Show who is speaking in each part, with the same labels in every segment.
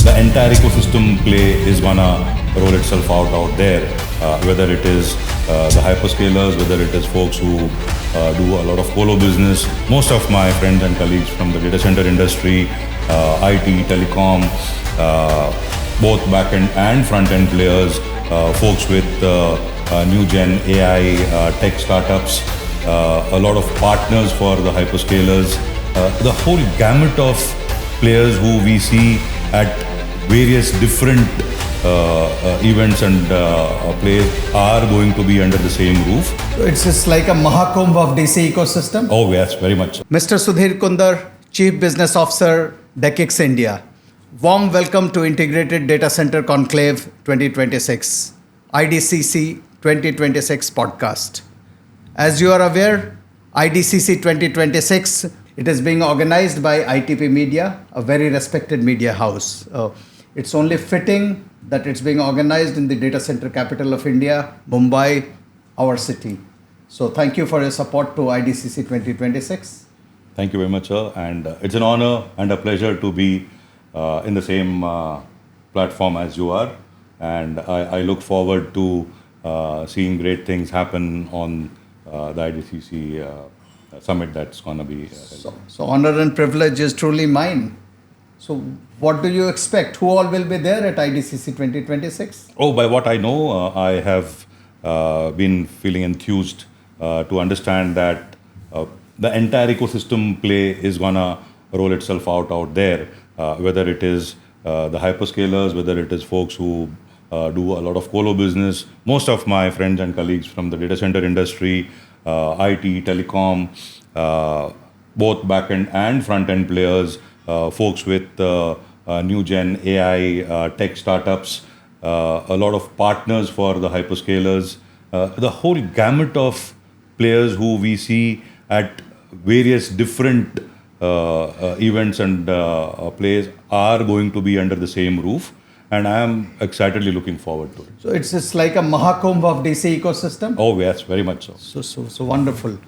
Speaker 1: the entire ecosystem play is gonna roll itself out there. Whether it is the hyperscalers, whether it is folks who do a lot of colo business. Most of my friends and colleagues from the data center industry, IT, telecom, both back-end and front-end players, folks with new gen AI tech startups, a lot of partners for the hyperscalers, the whole gamut of players who we see at various different events and plays are going to be under the same roof.
Speaker 2: So it's just like a Mahakumbh of DC ecosystem?
Speaker 1: Oh yes, very much so.
Speaker 2: Mr. Sudhir Kunder, Chief Business Officer, DE-CIX India. Warm welcome to Integrated Data Centre Conclave 2026, IDCC 2026 podcast. As you are aware, IDCC 2026, it is being organized by ITP Media, a very respected media house. It's only fitting that it's being organized in the data center capital of India, Mumbai, our city. So thank you for your support to IDCC 2026.
Speaker 1: Thank you very much, sir. And it's an honor and a pleasure to be in the same platform as you are. And I look forward to seeing great things happen on the IDCC summit that's going to be.
Speaker 2: So honor and privilege is truly mine. So what do you expect? Who all will be there at IDCC 2026?
Speaker 1: Oh, by what I know, I have been feeling enthused to understand that the entire ecosystem play is going to roll itself out there. Whether it is the hyperscalers, whether it is folks who do a lot of colo business. Most of my friends and colleagues from the data center industry, IT, telecom, both back-end and front-end players, folks with new gen AI tech startups, a lot of partners for the hyperscalers, the whole gamut of players who we see at various different events and plays are going to be under the same roof, and I am excitedly looking forward to it.
Speaker 2: So it's just like a Mahakumbh of DC ecosystem?
Speaker 1: Oh yes, very much so.
Speaker 2: So wonderful.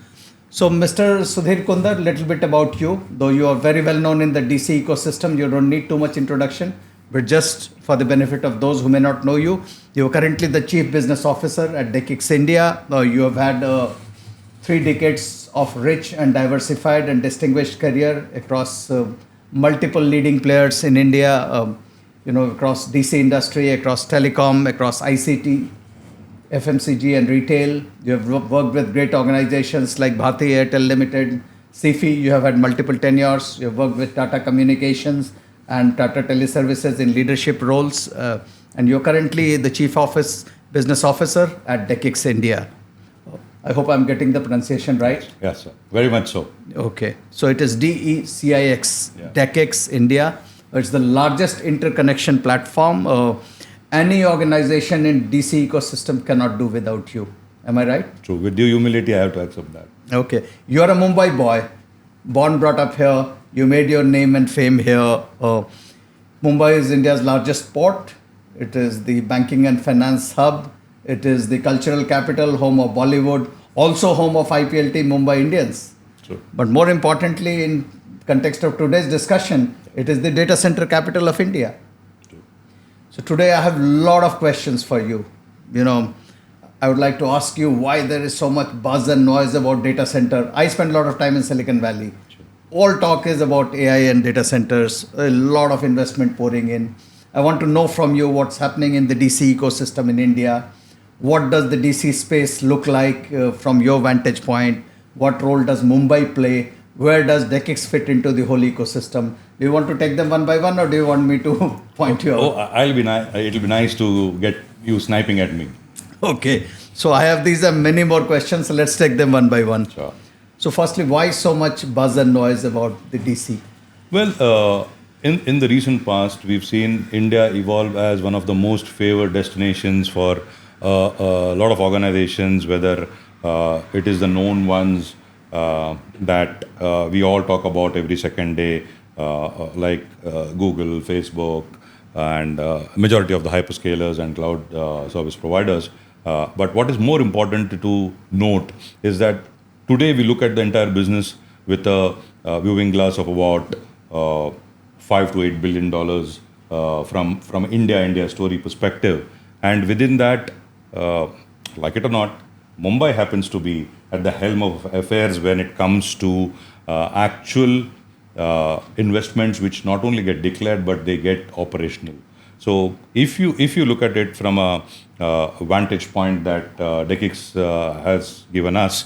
Speaker 2: So Mr. Sudhir Kunder, little bit about you. Though you are very well known in the DC ecosystem, you don't need too much introduction. But just for the benefit of those who may not know you, you are currently the Chief Business Officer at DE-CIX India. You have had 3 decades of rich and diversified and distinguished career across multiple leading players in India, across DC industry, across telecom, across ICT, FMCG and retail. You have worked with great organizations like Bharti Airtel Limited, CIFI. You have had multiple tenures. You have worked with Tata Communications and Tata Teleservices in leadership roles. And you're currently the Chief Business Officer at DE-CIX India. I hope I'm getting the pronunciation right.
Speaker 1: Yes, sir. Very much so.
Speaker 2: Okay. So it is DE-CIX, DE-CIX India. It's the largest interconnection platform. Any organization in DC ecosystem cannot do without you. Am I right?
Speaker 1: True. With due humility, I have to accept that.
Speaker 2: Okay. You're a Mumbai boy, born, brought up here. You made your name and fame here. Mumbai is India's largest port. It is the banking and finance hub. It is the cultural capital, home of Bollywood, also home of IPLT Mumbai Indians.
Speaker 1: True.
Speaker 2: But more importantly, in context of today's discussion, it is the data center capital of India.
Speaker 1: True.
Speaker 2: So today I have a lot of questions for you. I would like to ask you why there is so much buzz and noise about data center. I spend a lot of time in Silicon Valley.
Speaker 1: Sure.
Speaker 2: All talk is about AI and data centers, a lot of investment pouring in. I want to know from you what's happening in the DC ecosystem in India. What does the DC space look like from your vantage point? What role does Mumbai play? Where does DE-CIX fit into the whole ecosystem? Do you want to take them one by one, or do you want me to point you out?
Speaker 1: It'll be nice to get you sniping at me.
Speaker 2: Okay. So I have these and many more questions. So let's take them one by one.
Speaker 1: Sure.
Speaker 2: So firstly, why so much buzz and noise about the DC?
Speaker 1: Well, in the recent past, we've seen India evolve as one of the most favored destinations for a lot of organizations, whether it is the known ones that we all talk about every second day, like Google, Facebook, and majority of the hyperscalers and cloud service providers. But what is more important to note is that today we look at the entire business with a viewing glass of about $5 to $8 billion from India story perspective. And within that, like it or not, Mumbai happens to be at the helm of affairs when it comes to actual investments which not only get declared but they get operational. So if you look at it from a vantage point that DE-CIX has given us,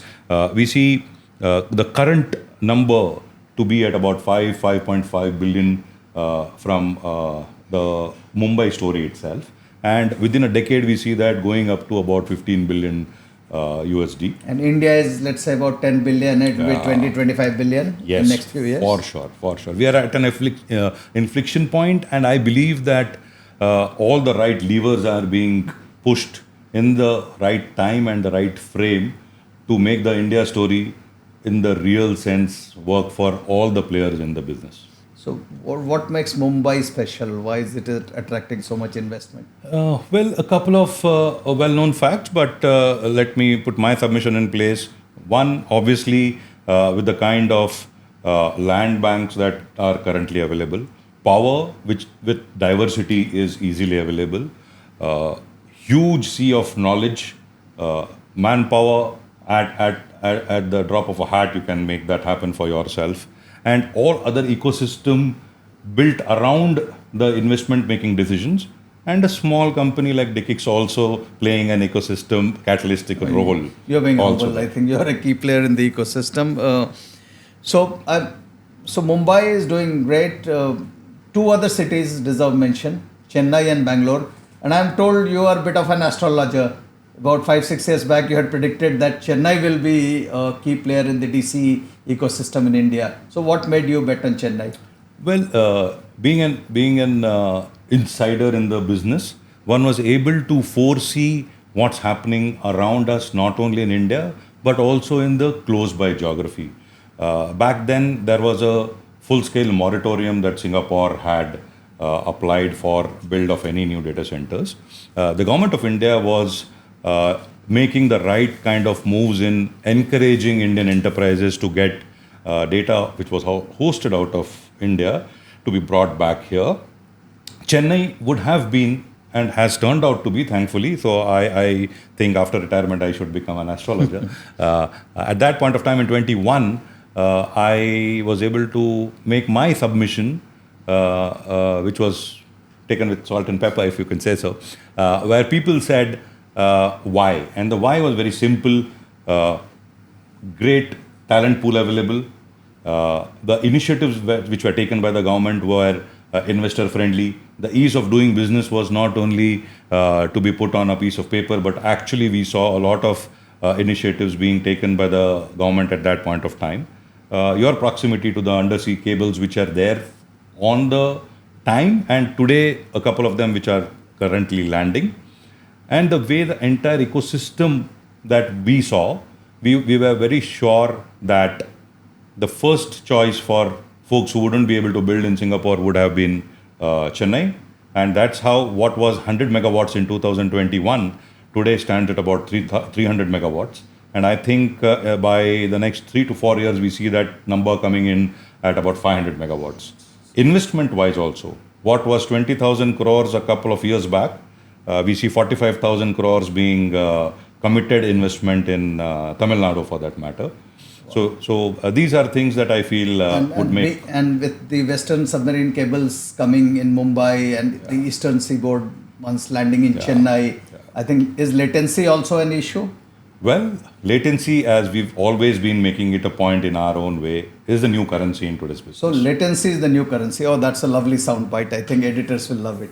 Speaker 1: we see the current number to be at about 5.5 billion from the Mumbai story itself. And within a decade, we see that going up to about 15 billion USD.
Speaker 2: And India is, let's say, about 10 billion, it will be 20-25 billion
Speaker 1: Yes,
Speaker 2: in the next few years.
Speaker 1: for sure. We are at an inflection point, and I believe that all the right levers are being pushed in the right time and the right frame to make the India story in the real sense work for all the players in the business.
Speaker 2: So what makes Mumbai special? Why is it attracting so much investment?
Speaker 1: Well, a couple of well-known facts, but let me put my submission in place. One, obviously, with the kind of land banks that are currently available, power, which with diversity is easily available, huge sea of knowledge, manpower at the drop of a hat, you can make that happen for yourself, and all other ecosystem built around the investment making decisions, and a small company like DE-CIX also playing an ecosystem catalytic role.
Speaker 2: You're being
Speaker 1: also
Speaker 2: humble. I think you're a key player in the ecosystem. So Mumbai is doing great. Two other cities deserve mention, Chennai and Bangalore. And I'm told you are a bit of an astrologer. About 5-6 years back, you had predicted that Chennai will be a key player in the DC ecosystem in India. So what made you bet on Chennai?
Speaker 1: Well, being an insider in the business, one was able to foresee what's happening around us, not only in India, but also in the close by geography. Back then, there was a full-scale moratorium that Singapore had applied for build of any new data centers. The government of India was making the right kind of moves in encouraging Indian enterprises to get data which was hosted out of India to be brought back here. Chennai would have been and has turned out to be, thankfully. So I think after retirement I should become an astrologer. At that point of time in 21, I was able to make my submission, which was taken with salt and pepper, if you can say so, where people said why. And the why was very simple. Great talent pool available. The initiatives which were taken by the government were investor friendly. The ease of doing business was not only to be put on a piece of paper, but actually we saw a lot of initiatives being taken by the government at that point of time. Your proximity to the undersea cables which are there on the time, and today a couple of them which are currently landing, and the way the entire ecosystem that we saw, we were very sure that the first choice for folks who wouldn't be able to build in Singapore would have been Chennai. And that's how what was 100 megawatts in 2021 today stands at about 300 megawatts. And I think by the next 3 to 4 years, we see that number coming in at about 500 megawatts. Investment wise also, what was 20,000 crores a couple of years back, we see 45,000 crores being committed investment in Tamil Nadu for that matter. So these are things that I feel would make.
Speaker 2: And with the Western submarine cables coming in Mumbai and the Eastern Seaboard once landing in Chennai, I think, is latency also an issue?
Speaker 1: Well, latency, as we've always been making it a point in our own way, is the new currency in today's business.
Speaker 2: So latency is the new currency. Oh, that's a lovely soundbite. I think editors will love it.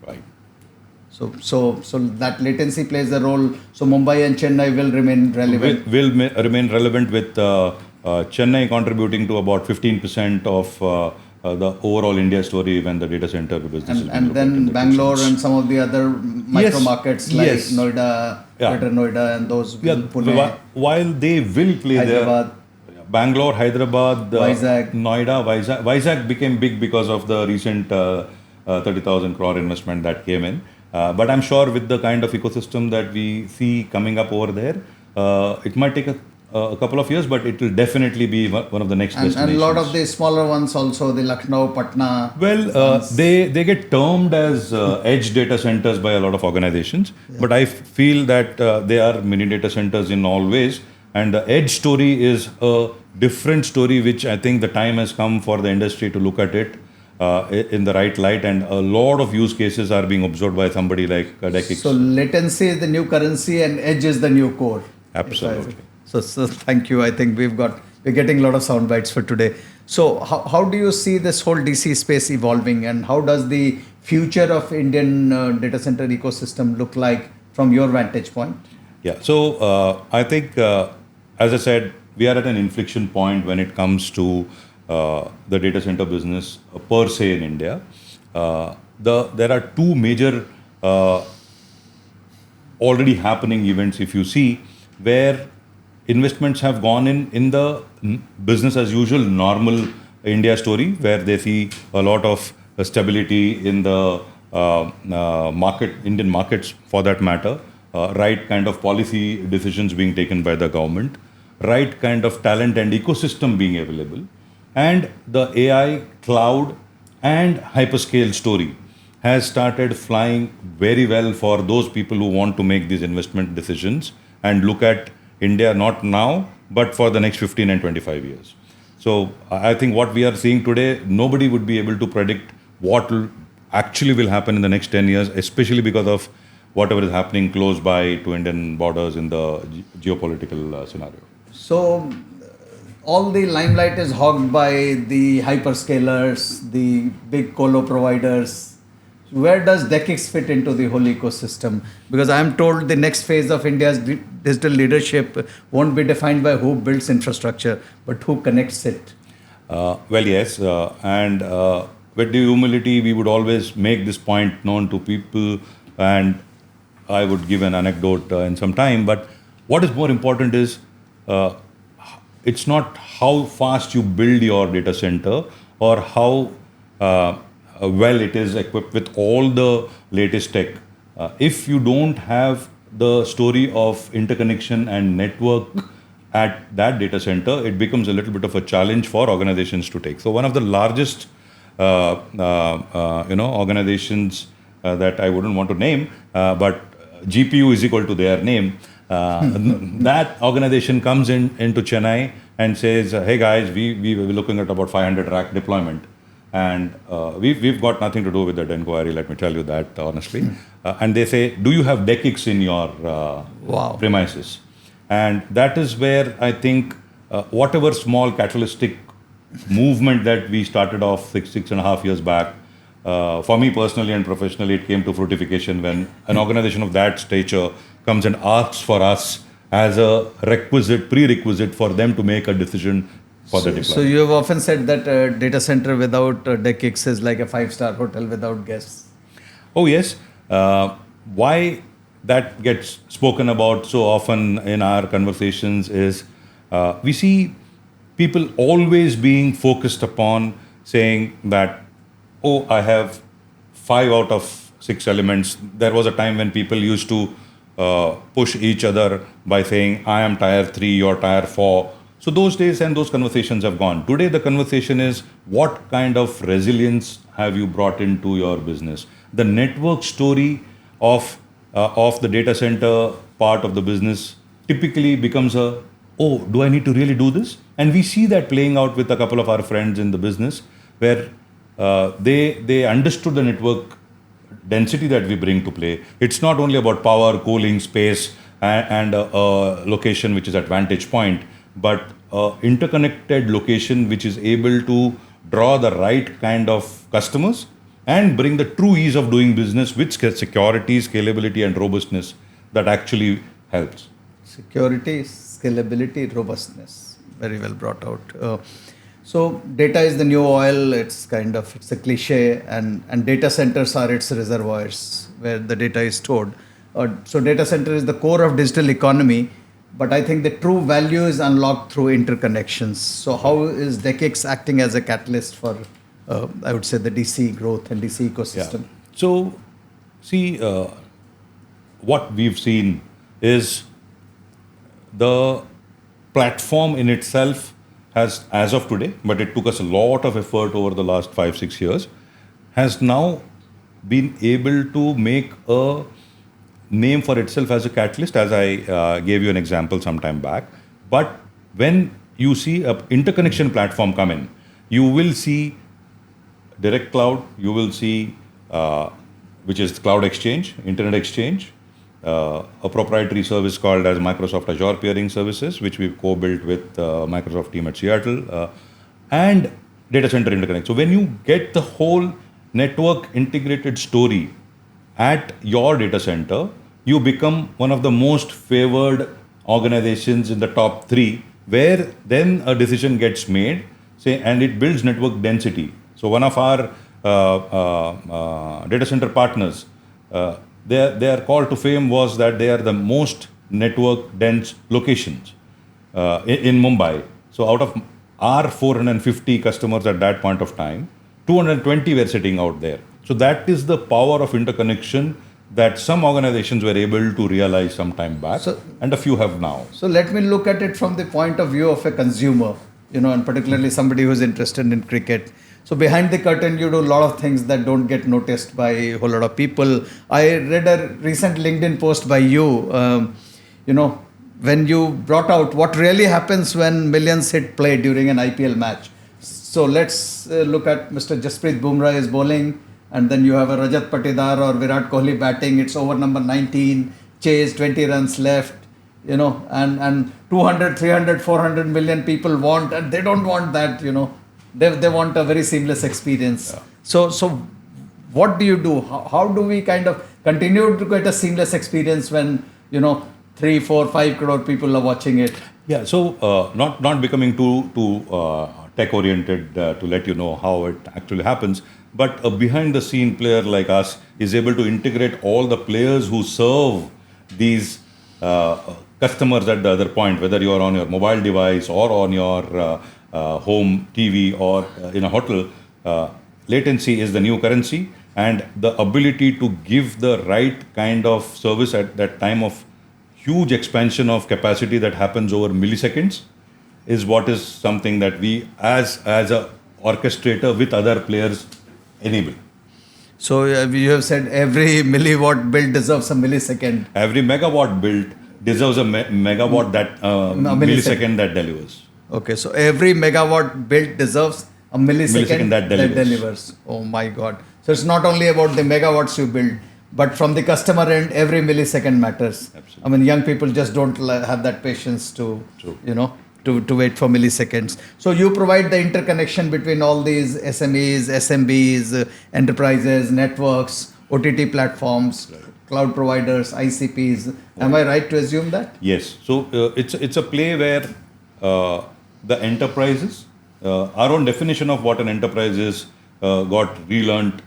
Speaker 1: Right.
Speaker 2: So that latency plays a role. So Mumbai and Chennai will remain relevant.
Speaker 1: Will remain relevant with Chennai contributing to about 15% of the overall India story when the data center business is
Speaker 2: and then Bangalore and some of the other micro markets like Noida, Greater Noida, and those Pune.
Speaker 1: While they will play
Speaker 2: Hyderabad.
Speaker 1: there, Bangalore, Hyderabad,
Speaker 2: Vizag.
Speaker 1: Noida, Vizag became big because of the recent 30,000 crore investment that came in. But I'm sure with the kind of ecosystem that we see coming up over there, it might take a a couple of years, but it will definitely be one of the next
Speaker 2: And
Speaker 1: destinations.
Speaker 2: a lot of the smaller ones also, the Lucknow, Patna.
Speaker 1: Well, they get termed as edge data centers by a lot of organizations, but I feel that they are mini data centers in all ways. And the edge story is a different story, which I think the time has come for the industry to look at it in the right light. And a lot of use cases are being observed by somebody like DE-CIX.
Speaker 2: So latency is the new currency and edge is the new core.
Speaker 1: Absolutely.
Speaker 2: So thank you. I think we're getting a lot of sound bites for today. So how do you see this whole DC space evolving, and how does the future of Indian data center ecosystem look like from your vantage point?
Speaker 1: Yeah. So I think, as I said, we are at an inflection point when it comes to the data center business per se in India. There are two major already happening events, if you see, where investments have gone in the business as usual normal India story, where they see a lot of stability in the Indian markets for that matter, right kind of policy decisions being taken by the government, right kind of talent and ecosystem being available, and the AI, cloud, and hyperscale story has started flying very well for those people who want to make these investment decisions and look at India not now, but for the next 15 and 25 years. So I think what we are seeing today, nobody would be able to predict what actually will happen in the next 10 years, especially because of whatever is happening close by to Indian borders in the geopolitical scenario.
Speaker 2: So all the limelight is hogged by the hyperscalers, the big colo providers. Where does DE-CIX fit into the whole ecosystem? Because I am told the next phase of India's digital leadership won't be defined by who builds infrastructure, but who connects it.
Speaker 1: Well, yes, and with the humility, we would always make this point known to people, and I would give an anecdote in some time. But what is more important is it's not how fast you build your data center or how well it is equipped with all the latest tech. If you don't have the story of interconnection and network at that data center, it becomes a little bit of a challenge for organizations to take. So one of the largest organizations that I wouldn't want to name, but GPU is equal to their name. That organization comes into Chennai and says, "Hey guys, we were looking at about 500 rack deployment, and we've got nothing to do with that inquiry. Let me tell you that honestly." And they say, "Do you have DE-CIX in your premises?" And that is where I think whatever small catalytic movement that we started off 6.5 years back. For me personally and professionally, it came to fructification when an organization of that stature comes and asks for us as a prerequisite for them to make a decision for the deployment.
Speaker 2: So you have often said that a data center without DE-CIX is like a 5-star hotel without guests.
Speaker 1: Oh yes. Why that gets spoken about so often in our conversations is we see people always being focused upon saying that, oh, I have 5 out of 6 elements. There was a time when people used to push each other by saying, I am tier 3, you're tier 4. So those days and those conversations have gone. Today the conversation is, what kind of resilience have you brought into your business? The network story of the data center part of the business typically becomes oh, do I need to really do this? And we see that playing out with a couple of our friends in the business where they understood the network density that we bring to play. It's not only about power, cooling, space, and a location which is at vantage point, but interconnected location which is able to draw the right kind of customers and bring the true ease of doing business with security, scalability, and robustness that actually helps.
Speaker 2: Security, scalability, robustness. Very well brought out. So data is the new oil. It's a cliche, and data centers are its reservoirs where the data is stored. So data center is the core of digital economy, but I think the true value is unlocked through interconnections. So how is DE-CIX acting as a catalyst for, I would say, the DC growth and DC ecosystem?
Speaker 1: Yeah. So see, what we've seen is the platform in itself has, as of today, but it took us a lot of effort over the last 5-6 years, has now been able to make a name for itself as a catalyst, as I gave you an example some time back. But when you see an interconnection platform come in, you will see direct cloud, you will see, which is cloud exchange, internet exchange, a proprietary service called as Microsoft Azure Peering Services, which we've co-built with Microsoft team at Seattle, and data center interconnect. So when you get the whole network integrated story at your data center, you become one of the most favored organizations in the top 3, where then a decision gets made, say, and it builds network density. So one of our data center partners, their call to fame was that they are the most network dense locations in Mumbai. So out of our 450 customers at that point of time, 220 were sitting out there. So that is the power of interconnection that some organizations were able to realize some time back, and a few have now.
Speaker 2: So let me look at it from the point of view of a consumer, and particularly somebody who's interested in cricket. So behind the curtain, you do a lot of things that don't get noticed by a whole lot of people. I read a recent LinkedIn post by you, when you brought out what really happens when millions hit play during an IPL match. So let's look at Mr. Jasprit Bumrah is bowling, and then you have a Rajat Patidar or Virat Kohli batting. It's over number 19, chase, 20 runs left, and 200, 300, 400 million people want, and they don't want that, They want a very seamless experience. Yeah. So what do you do? How do we kind of continue to get a seamless experience when, 3, 4, 5 crore people are watching it?
Speaker 1: Yeah, so not becoming too tech oriented to let you know how it actually happens, but a behind the scene player like us is able to integrate all the players who serve these customers at the other point, whether you are on your mobile device or on your home TV or in a hotel. Latency is the new currency, and the ability to give the right kind of service at that time of huge expansion of capacity that happens over milliseconds is what is something that we as a orchestrator with other players enable.
Speaker 2: So you have said every milliwatt built deserves a millisecond.
Speaker 1: Every megawatt built deserves a megawatt that millisecond that delivers.
Speaker 2: Okay, so every megawatt built deserves a millisecond
Speaker 1: that delivers.
Speaker 2: Oh my God. So it's not only about the megawatts you build, but from the customer end, every millisecond matters.
Speaker 1: Absolutely.
Speaker 2: I mean, young people just don't have that patience to, to wait for milliseconds. So you provide the interconnection between all these SMEs, SMBs, enterprises, networks, OTT platforms, right, cloud providers, ICPs. Am I right to assume that?
Speaker 1: Yes. So it's a play where the enterprises, our own definition of what an enterprise is got relearned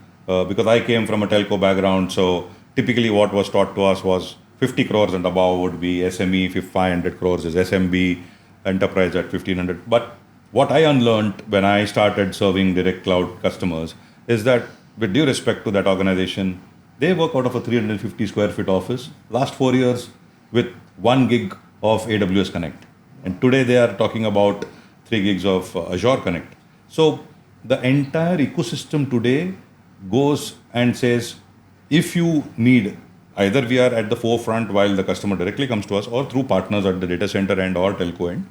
Speaker 1: because I came from a telco background. So typically what was taught to us was 50 crores and above would be SME, 500 crores is SMB, enterprise at 1500. But what I unlearned when I started serving direct cloud customers is that, with due respect to that organization, they work out of a 350 square feet office. Last 4 years with 1 gig of AWS Connect. And today they are talking about 3 gigs of Azure Connect. So the entire ecosystem today goes and says, if you need, either we are at the forefront while the customer directly comes to us, or through partners at the data center end or telco end,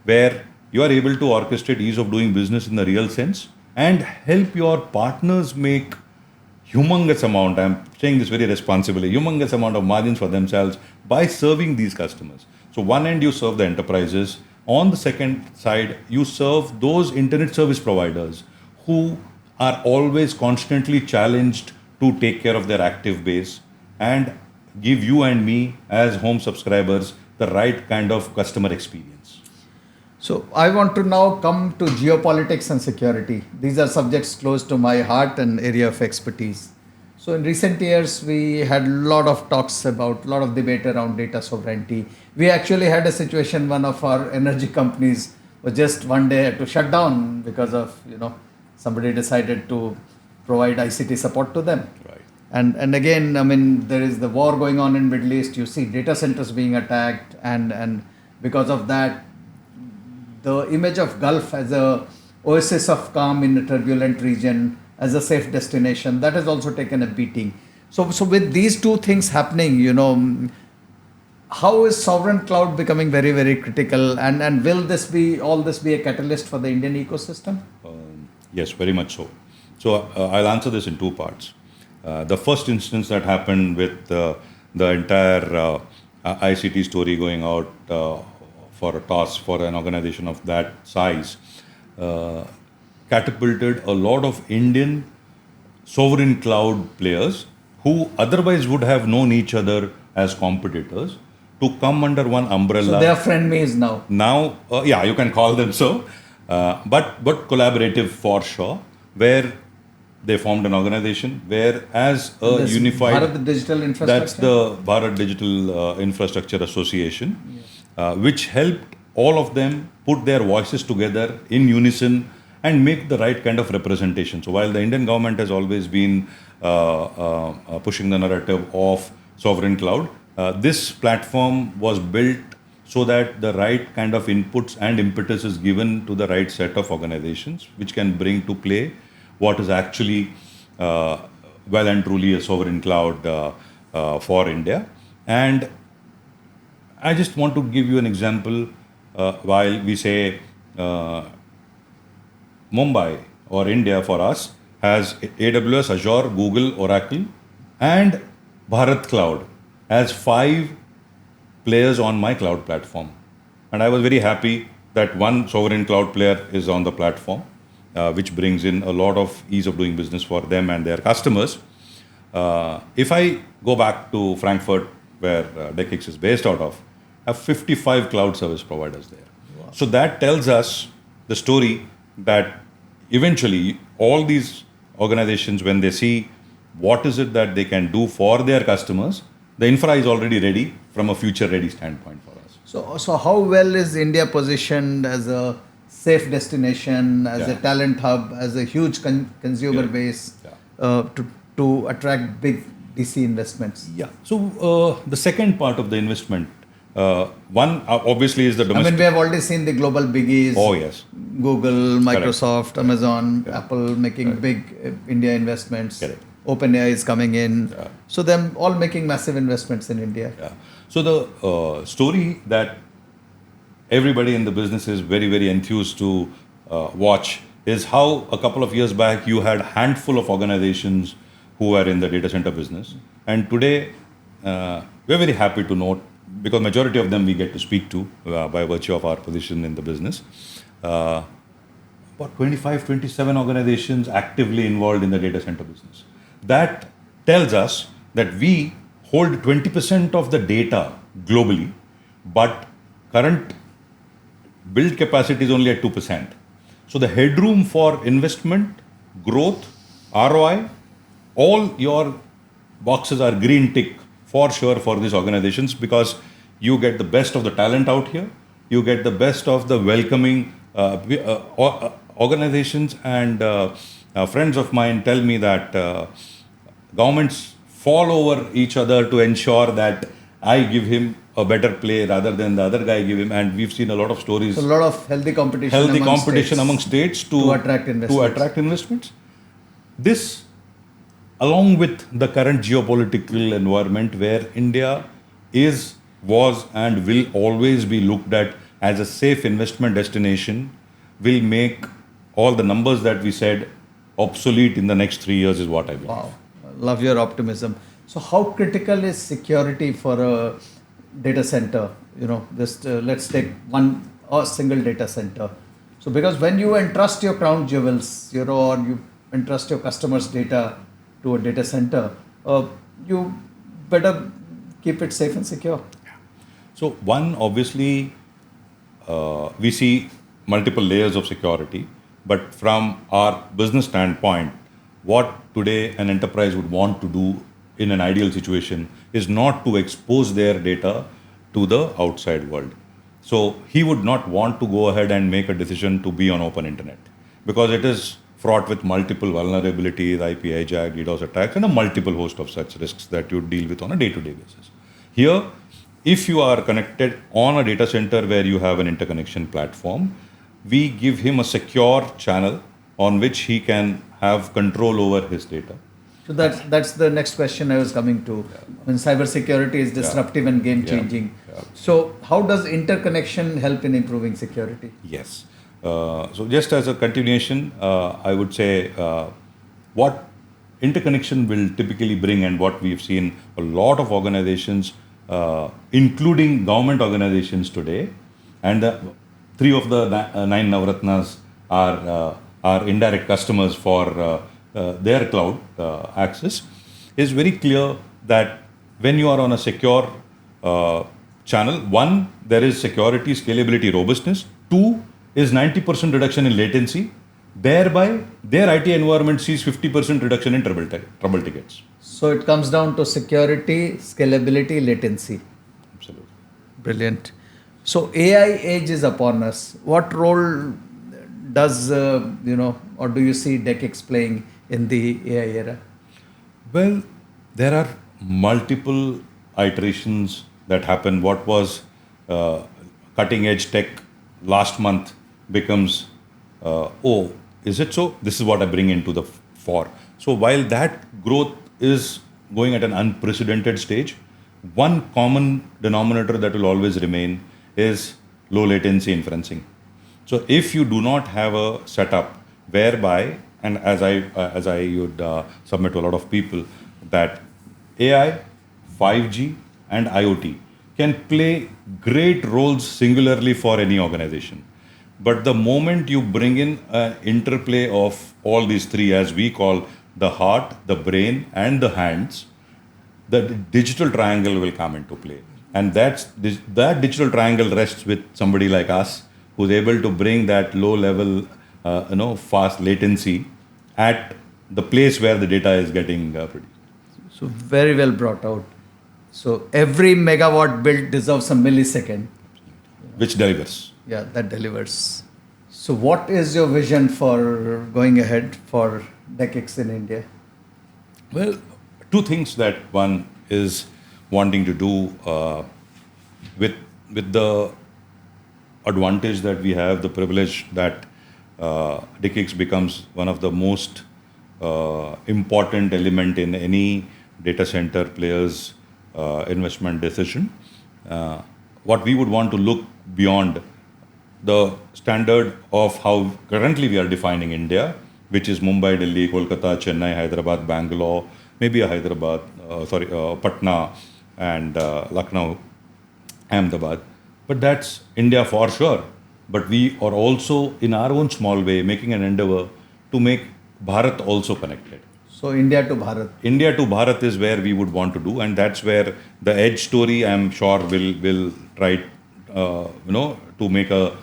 Speaker 1: where you are able to orchestrate ease of doing business in the real sense and help your partners make humongous amount, I'm saying this very responsibly, humongous amount of margins for themselves by serving these customers. So one end you serve the enterprises, on the second side you serve those internet service providers who are always constantly challenged to take care of their active base and give you and me as home subscribers the right kind of customer experience.
Speaker 2: So I want to now come to geopolitics and security. These are subjects close to my heart and area of expertise. So in recent years, we had a lot of talks about, a lot of debate around data sovereignty. We actually had a situation, one of our energy companies was just one day had to shut down because of, somebody decided to provide ICT support to them.
Speaker 1: Right.
Speaker 2: And again, I mean, there is the war going on in Middle East. You see data centers being attacked, and because of that, the image of Gulf as a oasis of calm in a turbulent region, as a safe destination, that has also taken a beating. So with these two things happening, how is sovereign cloud becoming very, very critical? And will all this be a catalyst for the Indian ecosystem?
Speaker 1: Yes, very much so. So I'll answer this in two parts. The first instance that happened with the entire ICT story going out for a toss for an organization of that size catapulted a lot of Indian sovereign cloud players who otherwise would have known each other as competitors to come under one umbrella.
Speaker 2: So they are frenemies now.
Speaker 1: Now, yeah, you can call them so, but collaborative for sure, where they formed an organization where as a
Speaker 2: This
Speaker 1: unified...
Speaker 2: Bharat Digital Infrastructure?
Speaker 1: That's the Bharat Digital Infrastructure Association, which helped all of them put their voices together in unison and make the right kind of representation. So while the Indian government has always been pushing the narrative of sovereign cloud, this platform was built so that the right kind of inputs and impetus is given to the right set of organizations, which can bring to play what is actually well and truly a sovereign cloud for India. And I just want to give you an example. While we say Mumbai or India for us has AWS, Azure, Google, Oracle, and Bharat Cloud as 5 players on my cloud platform. And I was very happy that one sovereign cloud player is on the platform, which brings in a lot of ease of doing business for them and their customers. If I go back to Frankfurt, where DE-CIX is based out of, I have 55 cloud service providers there. Wow. So that tells us the story that eventually all these organizations, when they see what is it that they can do for their customers, the infra is already ready from a future ready standpoint for us.
Speaker 2: So how well is India positioned as a safe destination, as a talent hub, as a huge consumer base to attract big DC investments?
Speaker 1: Yeah. So the second part of the investment, one obviously is the domestic.
Speaker 2: I mean, we have already seen the global biggies.
Speaker 1: Oh yes.
Speaker 2: Google, Microsoft, Amazon, Apple making big India investments.
Speaker 1: Correct.
Speaker 2: OpenAI is coming in. So them all making massive investments in India.
Speaker 1: Yeah. So the story that everybody in the business is very, very enthused to watch is how a couple of years back you had a handful of organizations who were in the data center business. And today, we're very happy to note, because majority of them we get to speak to by virtue of our position in the business. About 25, 27 organizations actively involved in the data center business. That tells us that we hold 20% of the data globally, but current build capacity is only at 2%. So the headroom for investment, growth, ROI, all your boxes are green tick for sure for these organizations, because you get the best of the talent out here, you get the best of the welcoming organizations, and friends of mine tell me that governments fall over each other to ensure that I give him a better play rather than the other guy give him, and we've seen a lot of stories.
Speaker 2: So a lot of healthy competition
Speaker 1: among states to
Speaker 2: attract
Speaker 1: investments. This, along with the current geopolitical environment where India was and will always be looked at as a safe investment destination, will make all the numbers that we said obsolete in the next 3 years is what I believe.
Speaker 2: Wow, love your optimism. So how critical is security for a data center? Let's take a single data center. So because when you entrust your crown jewels, or you entrust your customers' data to a data center, you better keep it safe and secure.
Speaker 1: So one, obviously, we see multiple layers of security, but from our business standpoint, what today an enterprise would want to do in an ideal situation is not to expose their data to the outside world. So he would not want to go ahead and make a decision to be on open internet, because it is fraught with multiple vulnerabilities, IP hijack, DDoS attacks, and a multiple host of such risks that you deal with on a day-to-day basis. Here, if you are connected on a data center where you have an interconnection platform, we give him a secure channel on which he can have control over his data.
Speaker 2: So that's the next question I was coming to. When cybersecurity is disruptive and game changing, so how does interconnection help in improving security?
Speaker 1: Yes. So just as a continuation, I would say what interconnection will typically bring, and what we've seen a lot of organizations, including government organizations today, and three of the nine Navratnas are indirect customers for their cloud access, is very clear that when you are on a secure channel, one, there is security, scalability, robustness. Two is 90% reduction in latency. Thereby, their IT environment sees 50% reduction in trouble tickets.
Speaker 2: So it comes down to security, scalability, latency.
Speaker 1: Absolutely.
Speaker 2: Brilliant. So AI age is upon us. What role does or do you see DE-CIX playing in the AI era?
Speaker 1: Well, there are multiple iterations that happen. What was cutting edge tech last month becomes, oh, is it so? This is what I bring into the fore. So while that growth is going at an unprecedented stage, one common denominator that will always remain is low latency inferencing. So if you do not have a setup whereby, and as I would submit to a lot of people, that AI, 5G, and IoT can play great roles singularly for any organization. But the moment you bring in an interplay of all these three, as we call the heart, the brain, and the hands, the digital triangle will come into play. And that digital triangle rests with somebody like us, who's able to bring that low level, fast latency at the place where the data is getting produced.
Speaker 2: So very well brought out. So every megawatt built deserves a millisecond.
Speaker 1: Which delivers.
Speaker 2: Yeah, that delivers. So what is your vision for going ahead for DE-CIX in India?
Speaker 1: Well, two things. That one is wanting to do with the advantage that we have, the privilege that DE-CIX becomes one of the most important element in any data center player's investment decision. What we would want to look beyond the standard of how currently we are defining India, which is Mumbai, Delhi, Kolkata, Chennai, Hyderabad, Bangalore, maybe Patna, and Lucknow, Ahmedabad. But that's India for sure. But we are also, in our own small way, making an endeavor to make Bharat also connected.
Speaker 2: So India to Bharat.
Speaker 1: India to Bharat is where we would want to do, and that's where the edge story, I'm sure, will try, to make a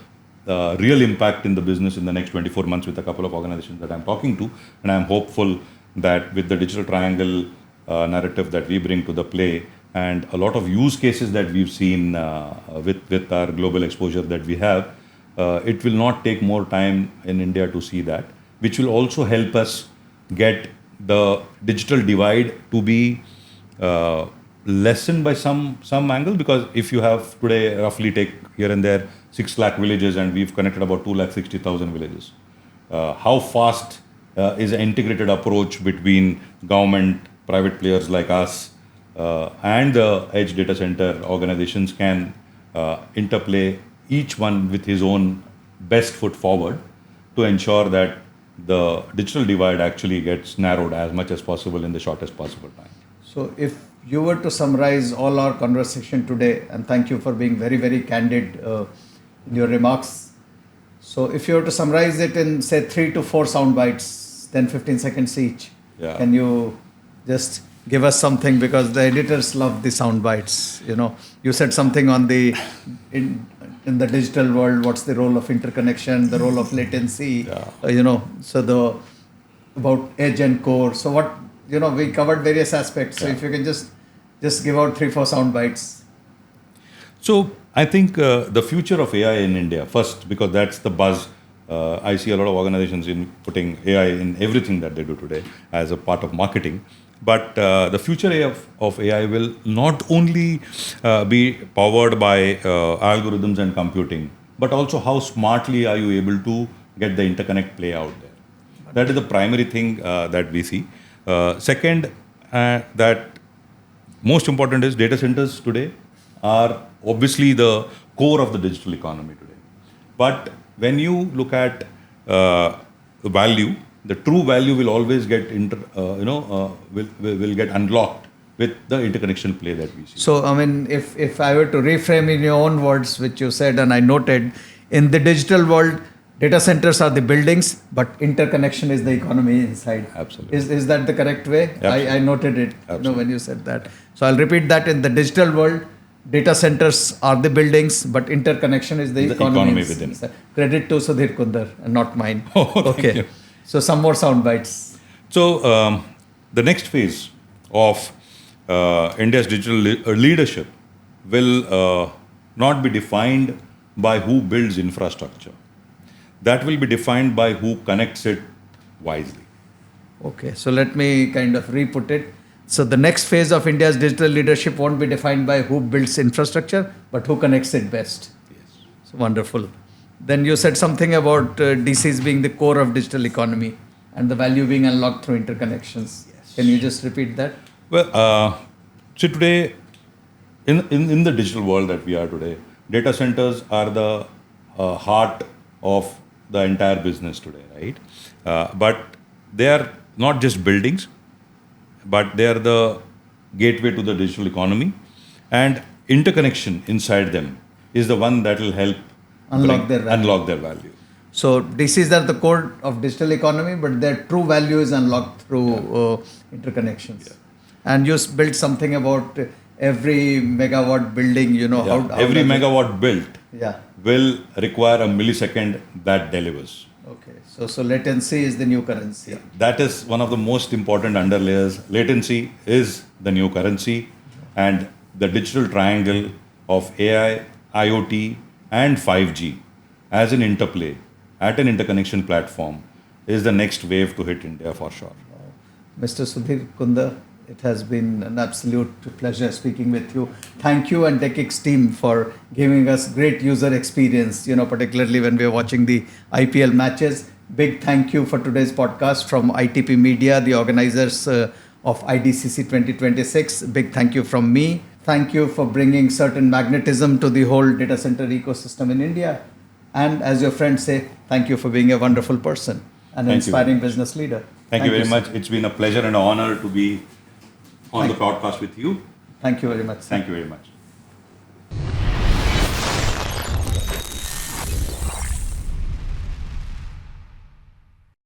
Speaker 1: real impact in the business in the next 24 months with a couple of organizations that I'm talking to. And I'm hopeful that with the digital triangle narrative that we bring to the play, and a lot of use cases that we've seen with our global exposure that we have, it will not take more time in India to see that, which will also help us get the digital divide to be lessened by some angle. Because if you have today, roughly take here and there 6 lakh villages, and we've connected about 2,60,000 villages. How fast is an integrated approach between government, private players like us, and the edge data center organizations can interplay, each one with his own best foot forward, to ensure that the digital divide actually gets narrowed as much as possible in the shortest possible time.
Speaker 2: So if you were to summarize all our conversation today, and thank you for being very, very candid in your remarks. So if you were to summarize it in, say, 3 to 4 sound bites, 10-15 seconds each, can you just give us something? Because the editors love the sound bites. You said something on the in the digital world, what's the role of interconnection, the role of latency, so about edge and core. So what, we covered various aspects. So if you can just give out 3-4 sound bites.
Speaker 1: So I think the future of AI in India, first, because that's the buzz. I see a lot of organizations in putting AI in everything that they do today as a part of marketing. But the future of AI will not only be powered by algorithms and computing, but also how smartly are you able to get the interconnect play out there. That is the primary thing that we see. Second, that most important is data centers today are obviously the core of the digital economy today. But when you look at the value, the true value will always get will get unlocked with the interconnection play that we see.
Speaker 2: So, I mean, if I were to reframe in your own words, which you said and I noted, in the digital world, data centers are the buildings, but interconnection is the economy inside.
Speaker 1: Absolutely.
Speaker 2: Is that the correct way? I noted it when you said that. So I'll repeat that. In the digital world, data centers are the buildings, but interconnection is the economy
Speaker 1: within.
Speaker 2: Credit to Sudhir Kunder and not mine.
Speaker 1: Oh, thank you.
Speaker 2: So some more sound bites.
Speaker 1: So the next phase of India's digital leadership will not be defined by who builds infrastructure. That will be defined by who connects it wisely.
Speaker 2: Okay, so let me kind of re-put it. So the next phase of India's digital leadership won't be defined by who builds infrastructure, but who connects it best.
Speaker 1: Yes.
Speaker 2: So wonderful. Then you said something about DCs being the core of digital economy and the value being unlocked through interconnections. Yes. Can you just repeat that?
Speaker 1: Well, see today, in the digital world that we are today, data centers are the heart of the entire business today, right? But they are not just buildings, but they are the gateway to the digital economy, and interconnection inside them is the one that will help
Speaker 2: unlock their value. So DCs are the core of digital economy, but their true value is unlocked through interconnections. Yeah. And you built something about every megawatt building, how
Speaker 1: every megawatt built
Speaker 2: yeah.
Speaker 1: will require a millisecond that delivers.
Speaker 2: Okay, so latency is the new currency.
Speaker 1: Yeah. That is one of the most important underlayers. Latency is the new currency, and the digital triangle of AI, IoT, and 5G as an interplay at an interconnection platform is the next wave to hit India for sure.
Speaker 2: Mr. Sudhir Kunder, it has been an absolute pleasure speaking with you. Thank you and DE-CIX team for giving us great user experience, particularly when we are watching the IPL matches. Big thank you for today's podcast from ITP Media, the organizers of IDCC 2026. Big thank you from me. Thank you for bringing certain magnetism to the whole data center ecosystem in India. And as your friends say, thank you for being a wonderful person and an inspiring business leader.
Speaker 1: Thank you very much. It's been a pleasure and an honor to be on the podcast with you.
Speaker 2: Thank you very much.
Speaker 1: Thank you very much.